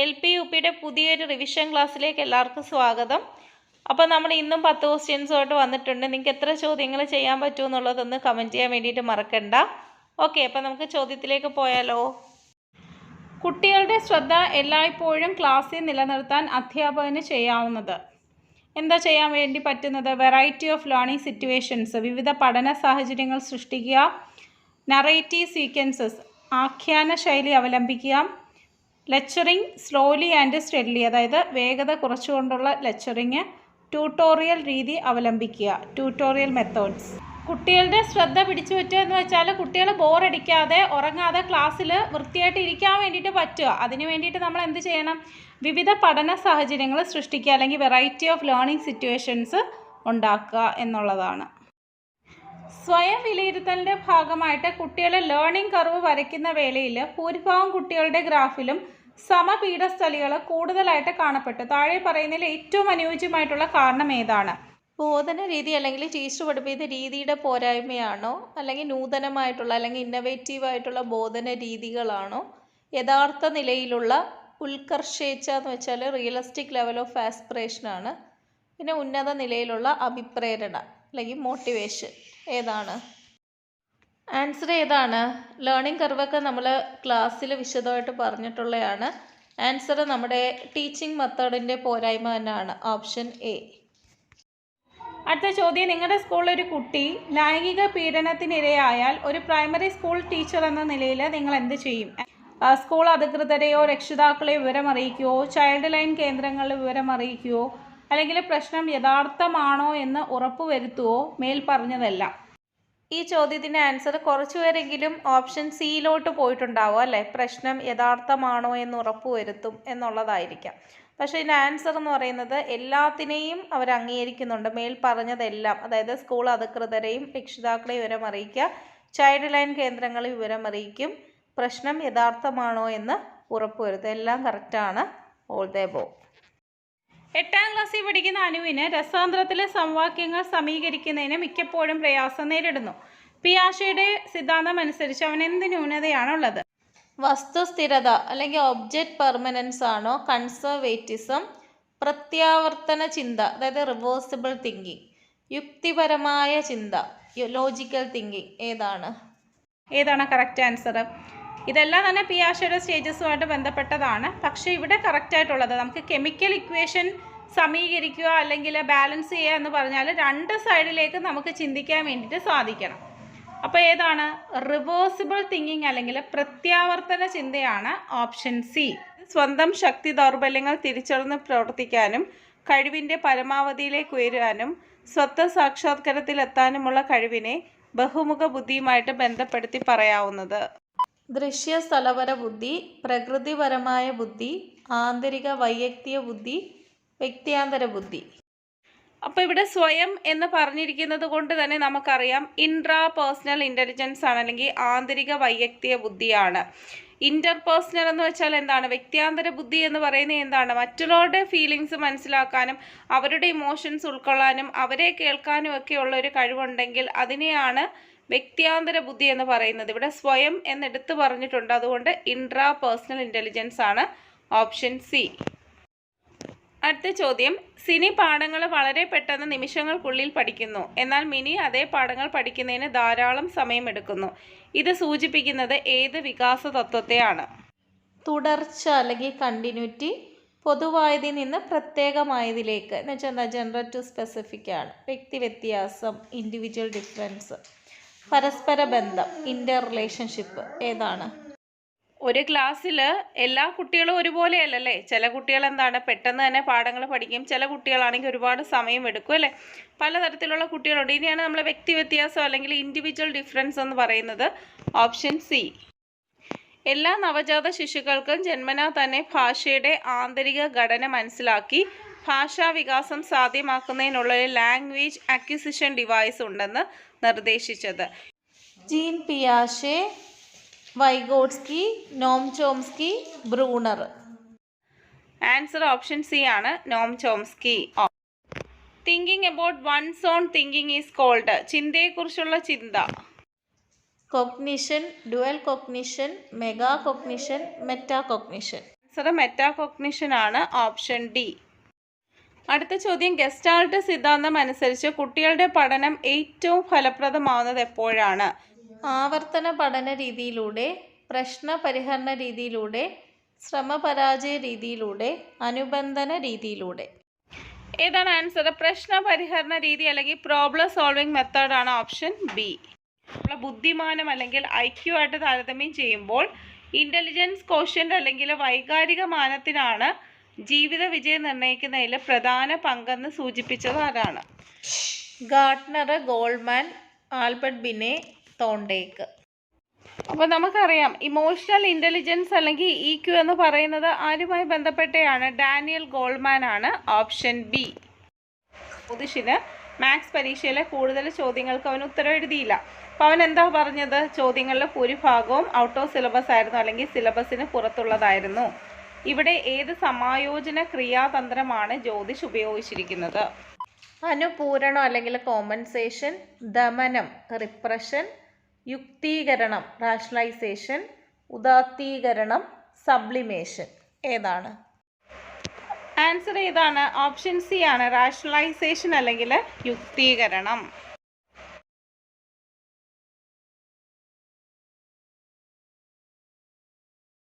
LP UPയുടെ പുതിയൊരു revision ക്ലാസ്സിലേക്ക് എല്ലാവർക്കും സ്വാഗതം. അപ്പോൾ നമ്മൾ ഇന്നും 10 ക്വസ്റ്റ്യൻസുമായിട്ട് വന്നിട്ടുണ്ട്. നിങ്ങൾക്ക് എത്ര ചോദ്യങ്ങൾ ചെയ്യാൻ പറ്റുമെന്നുള്ളതൊന്ന് കമൻറ്റ് ചെയ്യാൻ വേണ്ടിയിട്ട് മറക്കണ്ട. ഓക്കെ, അപ്പോൾ നമുക്ക് ചോദ്യത്തിലേക്ക് പോയാലോ. കുട്ടികളുടെ ശ്രദ്ധ എല്ലായ്പ്പോഴും ക്ലാസ്സിൽ നിലനിർത്താൻ അധ്യാപകന് ചെയ്യാവുന്നത് എന്താ ചെയ്യാൻ വേണ്ടി പറ്റുന്നത്? വെറൈറ്റി ഓഫ് ലേണിംഗ് സിറ്റുവേഷൻസ്, വിവിധ പഠന സാഹചര്യങ്ങൾ സൃഷ്ടിക്കുക. നറേറ്റീവ് സീക്വൻസസ്, ആഖ്യാന ശൈലി അവലംബിക്കുക. ലെക്ചറിങ് സ്ലോലി ആൻഡ് സ്റ്റെഡ്ലി, അതായത് വേഗത കുറച്ചുകൊണ്ടുള്ള ലെക്ചറിങ്. ട്യൂട്ടോറിയൽ രീതി അവലംബിക്കുക, ട്യൂട്ടോറിയൽ മെത്തേഡ്സ്. കുട്ടികളുടെ ശ്രദ്ധ പിടിച്ചു പറ്റുക എന്ന് വെച്ചാൽ കുട്ടികൾ ബോറടിക്കാതെ ഉറങ്ങാതെ ക്ലാസ്സിൽ വൃത്തിയായിട്ട് ഇരിക്കാൻ വേണ്ടിയിട്ട് പറ്റുക. അതിന് വേണ്ടിയിട്ട് നമ്മൾ എന്ത് ചെയ്യണം? വിവിധ പഠന സാഹചര്യങ്ങൾ സൃഷ്ടിക്കുക, അല്ലെങ്കിൽ വെറൈറ്റി ഓഫ് ലേണിംഗ് സിറ്റുവേഷൻസ് ഉണ്ടാക്കുക എന്നുള്ളതാണ്. സ്വയം വിലയിരുത്തലിൻ്റെ ഭാഗമായിട്ട് കുട്ടികൾ ലേണിംഗ് കർവ് വരയ്ക്കുന്ന വേളയിൽ ഭൂരിഭാഗം കുട്ടികളുടെ ഗ്രാഫിലും സമപീഠസ്ഥലികൾ കൂടുതലായിട്ട് കാണപ്പെട്ടു. താഴെ പറയുന്നതിൽ ഏറ്റവും അനുയോജ്യമായിട്ടുള്ള കാരണം ഏതാണ്? ബോധന രീതി അല്ലെങ്കിൽ ടീച്ചർ പഠിപ്പിക്കുന്ന രീതിയുടെ പോരായ്മയാണോ, അല്ലെങ്കിൽ നൂതനമായിട്ടുള്ള അല്ലെങ്കിൽ ഇന്നവേറ്റീവ് ആയിട്ടുള്ള ബോധന രീതികളാണോ, യഥാർത്ഥ നിലയിലുള്ള ഉത്കർഷേച്ഛ എന്ന് വെച്ചാൽ റിയലിസ്റ്റിക് ലെവൽ ഓഫ് ആസ്പിറേഷനാണ്, പിന്നെ ഉന്നത നിലയിലുള്ള അഭിപ്രേരണ അല്ലെങ്കിൽ മോട്ടിവേഷൻ, ഏതാണ് ആൻസർ? ഏതാണ്? ലേണിംഗ് കർവൊക്കെ നമ്മൾ ക്ലാസ്സിൽ വിശദമായിട്ട് പറഞ്ഞിട്ടുള്ളതാണ്. ആൻസർ നമ്മുടെ ടീച്ചിങ് മെത്തേഡിൻ്റെ പോരായ്മ തന്നെയാണ്, ഓപ്ഷൻ എ. അടുത്ത ചോദ്യം, നിങ്ങളുടെ സ്കൂളിൽ ഒരു കുട്ടി ലൈംഗിക പീഡനത്തിനിരയായാൽ ഒരു പ്രൈമറി സ്കൂൾ ടീച്ചർ എന്ന നിലയിൽ നിങ്ങൾ എന്ത് ചെയ്യും? സ്കൂൾ അധികൃതരെയോ രക്ഷിതാക്കളെയോ വിവരം അറിയിക്കുകയോ, ചൈൽഡ് ലൈൻ കേന്ദ്രങ്ങളിൽ വിവരം അറിയിക്കുകയോ, അല്ലെങ്കിൽ പ്രശ്നം യഥാർത്ഥമാണോ എന്ന് ഉറപ്പുവരുത്തുകയോ, മേൽ പറഞ്ഞതല്ല. ഈ ചോദ്യത്തിൻ്റെ ആൻസർ കുറച്ചുപേരെങ്കിലും ഓപ്ഷൻ സിയിലോട്ട് പോയിട്ടുണ്ടാവും അല്ലേ? പ്രശ്നം യഥാർത്ഥമാണോ എന്ന് ഉറപ്പുവരുത്തും എന്നുള്ളതായിരിക്കാം. പക്ഷേ ഇതിൻ്റെ ആൻസർ എന്ന് പറയുന്നത് എല്ലാത്തിനെയും അവർ അംഗീകരിക്കുന്നുണ്ട്. മേൽ പറഞ്ഞതെല്ലാം, അതായത് സ്കൂൾ അധികൃതരെയും രക്ഷിതാക്കളെയും വിവരം അറിയിക്കുക, ചൈൽഡ് ലൈൻ കേന്ദ്രങ്ങളിൽ വിവരം അറിയിക്കും, പ്രശ്നം യഥാർത്ഥമാണോ എന്ന് ഉറപ്പുവരുത്തും. എല്ലാം കറക്റ്റാണ്. All the above. 8ാം ക്ലാസ്സിൽ പഠിക്കുന്ന അനുവിന് രസാന്തരത്തിലെ സമവാക്യങ്ങൾ സമീകരിക്കുന്നതിന് മിക്കപ്പോഴും പ്രയാസം നേരിടുന്നു. പിയാഷയുടെ സിദ്ധാന്തം അനുസരിച്ച് അവൻ എന്ത് ന്യൂനതയാണുള്ളത്? വസ്തുസ്ഥിരത അല്ലെങ്കിൽ ഒബ്ജക്റ്റ് പെർമനൻസ് ആണോ, കൺസർവേറ്റിസം, പ്രത്യാവർത്തന ചിന്ത അതായത് റിവേഴ്സിബിൾ തിങ്കിങ്, യുക്തിപരമായ ചിന്ത ലോജിക്കൽ തിങ്കിങ്, ഏതാണ് കറക്റ്റ് ആൻസർ? ഇതെല്ലാം തന്നെ പിയാഷയുടെ സ്റ്റേജസുമായിട്ട് ബന്ധപ്പെട്ടതാണ്. പക്ഷേ ഇവിടെ കറക്റ്റായിട്ടുള്ളത് നമുക്ക് കെമിക്കൽ ഇക്വേഷൻ സമീകരിക്കുക അല്ലെങ്കിൽ ബാലൻസ് ചെയ്യുക എന്ന് പറഞ്ഞാൽ രണ്ട് സൈഡിലേക്ക് നമുക്ക് ചിന്തിക്കാൻ വേണ്ടിയിട്ട് സാധിക്കണം. അപ്പോൾ ഏതാണ്? റിവേഴ്സിബിൾ തിങ്കിങ് അല്ലെങ്കിൽ പ്രത്യാവർത്തന ചിന്തയാണ്, ഓപ്ഷൻ സി. സ്വന്തം ശക്തി ദൗർബല്യങ്ങൾ തിരിച്ചറിഞ്ഞ് പ്രവർത്തിക്കാനും കഴിവിൻ്റെ പരമാവധിയിലേക്ക് ഉയരാനും സ്വത്വ സാക്ഷാത്കാരത്തിലെത്താനുമുള്ള കഴിവിനെ ബഹുമുഖ ബുദ്ധിയുമായിട്ട് ബന്ധപ്പെടുത്തി പറയാവുന്നത്. ദൃശ്യ സ്ഥലപര ബുദ്ധി, പ്രകൃതിപരമായ ബുദ്ധി, ആന്തരിക വൈയക്തിക ബുദ്ധി, വ്യക്തിയാന്തര ബുദ്ധി. അപ്പോൾ ഇവിടെ സ്വയം എന്ന് പറഞ്ഞിരിക്കുന്നത് കൊണ്ട് തന്നെ നമുക്കറിയാം ഇൻട്രാ പേഴ്സണൽ ഇൻ്റലിജൻസ് ആണ്, അല്ലെങ്കിൽ ആന്തരിക വൈയക്തിക ബുദ്ധിയാണ്. ഇൻ്റർപേഴ്സണൽ എന്ന് വെച്ചാൽ എന്താണ്? വ്യക്തിയാന്തര ബുദ്ധി എന്ന് പറയുന്നത് എന്താണ്? മറ്റുള്ളവരുടെ ഫീലിങ്സ് മനസ്സിലാക്കാനും അവരുടെ ഇമോഷൻസ് ഉൾക്കൊള്ളാനും അവരെ കേൾക്കാനും ഒക്കെ ഉള്ള ഒരു കഴിവുണ്ടെങ്കിൽ അതിനെയാണ് വ്യക്തിയാന്തര ബുദ്ധി എന്ന് പറയുന്നത്. ഇവിടെ സ്വയം എന്നെടുത്ത് പറഞ്ഞിട്ടുണ്ട്, അതുകൊണ്ട് ഇൻട്രാ പേഴ്സണൽ ഇൻ്റലിജൻസ് ആണ്, ഓപ്ഷൻ സി. അടുത്ത ചോദ്യം, സിനി പാഠങ്ങൾ വളരെ പെട്ടെന്ന് നിമിഷങ്ങൾക്കുള്ളിൽ പഠിക്കുന്നു, എന്നാൽ മിനി അതേ പാഠങ്ങൾ പഠിക്കുന്നതിന് ധാരാളം സമയമെടുക്കുന്നു. ഇത് സൂചിപ്പിക്കുന്നത് ഏത് വികാസ തത്വത്തെയാണ്? തുടർച്ച അല്ലെങ്കിൽ കണ്ടിന്യൂറ്റി, പൊതുവായതിൽ നിന്ന് പ്രത്യേകമായതിലേക്ക് എന്ന് വെച്ചാൽ എന്താ? ജനറൽ ടു സ്പെസിഫിക് ആണ്. വ്യക്തി വ്യത്യാസം, ഇൻഡിവിജ്വൽ ഡിഫറൻസ്, പരസ്പര ബന്ധം, ഇൻ്റർ റിലേഷൻഷിപ്പ്, ഏതാണ്? ഒരു ക്ലാസ്സിൽ എല്ലാ കുട്ടികളും ഒരുപോലെയല്ലല്ലേ. ചില കുട്ടികൾ എന്താണ് പെട്ടെന്ന് തന്നെ പാഠങ്ങൾ പഠിക്കും, ചില കുട്ടികളാണെങ്കിൽ ഒരുപാട് സമയം എടുക്കും അല്ലേ. പലതരത്തിലുള്ള കുട്ടികളുണ്ട്. ഇനിയാണ് നമ്മൾ വ്യക്തി വ്യത്യാസം അല്ലെങ്കിൽ ഇൻഡിവിജ്വൽ ഡിഫറൻസ് എന്ന് പറയുന്നത്, ഓപ്ഷൻ സി. എല്ലാ നവജാത ശിശുക്കൾക്കും ജന്മനാ തന്നെ ഭാഷയുടെ ആന്തരിക ഘടന മനസ്സിലാക്കി ഭാഷാ വികാസം സാധ്യമാക്കുന്നതിനുള്ള ഒരു ലാംഗ്വേജ് അക്വിസിഷൻ ഡിവൈസ് ഉണ്ടെന്ന് നിർദ്ദേശിച്ചത്? ജീൻ പിയാഷെ, Vygotsky, Noam Chomsky, Bruner. Answer option C ആണ്, Noam Chomsky. Thinking about one's own thinking is called, ചിന്തയെക്കുറിച്ചുള്ള ചിന്ത. Cognition, dual cognition, mega cognition, meta cognition. Answer metacognition ആണ്, ഓപ്ഷൻ ഡി. അടുത്ത ചോദ്യം, gestalt സിദ്ധാന്തം അനുസരിച്ച് കുട്ടികളുടെ പഠനം ഏറ്റവും ഫലപ്രദമാവുന്നത് എപ്പോഴാണ്? ആവർത്തന പഠന രീതിയിലൂടെ, പ്രശ്ന പരിഹരണ രീതിയിലൂടെ, ശ്രമപരാജയ രീതിയിലൂടെ, അനുബന്ധന രീതിയിലൂടെ. ഏതാണ് ആൻസർ? പ്രശ്ന പരിഹരണ രീതി അല്ലെങ്കിൽ പ്രോബ്ലം സോൾവിംഗ് മെത്തേഡ് ആണ്, ഓപ്ഷൻ ബി. നമ്മളെ ബുദ്ധിമാനം അല്ലെങ്കിൽ IQ ആയിട്ട് താരതമ്യം ചെയ്യുമ്പോൾ ഇൻ്റലിജൻസ് കോഷ്യൻ്റ് അല്ലെങ്കിൽ വൈകാരിക മാനത്തിനാണ് ജീവിത വിജയം നിർണ്ണയിക്കുന്നതിൽ പ്രധാന പങ്കെന്ന് സൂചിപ്പിച്ചത് ആരാണ്? Gardner, Goldman, Albert Binet, Thorndike. അപ്പോൾ നമുക്കറിയാം ഇമോഷണൽ ഇൻ്റലിജൻസ് അല്ലെങ്കിൽ EQ എന്ന് പറയുന്നത് ആരുമായി ബന്ധപ്പെട്ടയാണ്? ഡാനിയൽ ഗോൾഡ്മാൻ ആണ്, ഓപ്ഷൻ ബി. ജ്യോതിഷിന് മാത്സ് പരീക്ഷയിലെ കൂടുതൽ ചോദ്യങ്ങൾക്ക് അവൻ ഉത്തരം എഴുതിയില്ല. അപ്പോൾ അവൻ എന്താ പറഞ്ഞത്? ചോദ്യങ്ങളിലെ ഭൂരിഭാഗവും ഔട്ട് ഓഫ് സിലബസ് ആയിരുന്നു അല്ലെങ്കിൽ സിലബസിന് പുറത്തുള്ളതായിരുന്നു. ഇവിടെ ഏത് സമായോജന ക്രിയാതന്ത്രമാണ് ജ്യോതിഷ് ഉപയോഗിച്ചിരിക്കുന്നത്? അനുപൂരണം അല്ലെങ്കിൽ കോമ്പൻസേഷൻ, ദമനം റിപ്രഷൻ, യുക്തീകരണം റാഷണലൈസേഷൻ, ഉദാത്തീകരണം സബ്ലിമേഷൻ. ഏതാണ് ആൻസർ? ഏതാണ്? ഓപ്ഷൻ സി ആണ്, റാഷണലൈസേഷൻ അല്ലെങ്കിൽ യുക്തീകരണം.